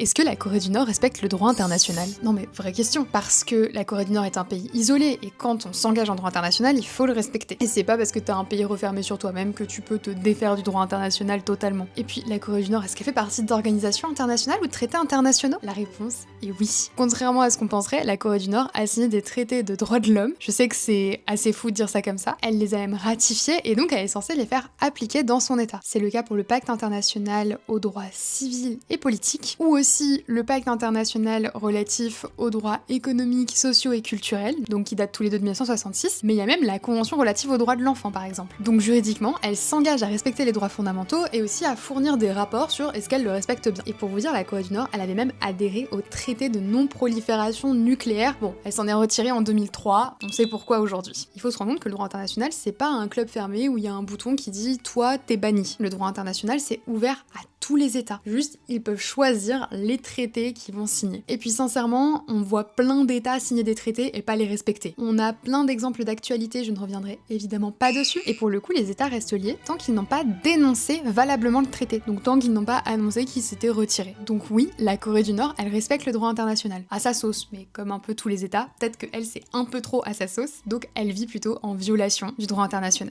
Est-ce que la Corée du Nord respecte le droit international? Non mais vraie question, parce que la Corée du Nord est un pays isolé et quand on s'engage en droit international, il faut le respecter. Et c'est pas parce que t'as un pays refermé sur toi-même que tu peux te défaire du droit international totalement. Et puis la Corée du Nord, est-ce qu'elle fait partie d'organisations internationales ou de traités internationaux? La réponse est oui. Contrairement à ce qu'on penserait, la Corée du Nord a signé des traités de droits de l'homme. Je sais que c'est assez fou de dire ça comme ça. Elle les a même ratifiés et donc elle est censée les faire appliquer dans son état. C'est le cas pour le pacte international aux droits civils et politiques, ou aussi le pacte international relatif aux droits économiques, sociaux et culturels, donc qui datent tous les deux de 1966, mais il y a même la convention relative aux droits de l'enfant par exemple. Donc juridiquement, elle s'engage à respecter les droits fondamentaux et aussi à fournir des rapports sur est-ce qu'elle le respecte bien. Et pour vous dire, la Corée du Nord, elle avait même adhéré au traité de non-prolifération nucléaire. Bon, elle s'en est retirée en 2003, on sait pourquoi aujourd'hui. Il faut se rendre compte que le droit international, c'est pas un club fermé où il y a un bouton qui dit « toi, t'es banni ». Le droit international, c'est ouvert à tous les États. Juste, ils peuvent choisir les traités qu'ils vont signer. Et puis sincèrement, on voit plein d'États signer des traités et pas les respecter. On a plein d'exemples d'actualité, je ne reviendrai évidemment pas dessus. Et pour le coup, les États restent liés tant qu'ils n'ont pas dénoncé valablement le traité. Donc tant qu'ils n'ont pas annoncé qu'ils s'étaient retirés. Donc oui, la Corée du Nord, elle respecte le droit international. À sa sauce, mais comme un peu tous les États, peut-être qu'elle c'est un peu trop à sa sauce, donc elle vit plutôt en violation du droit international.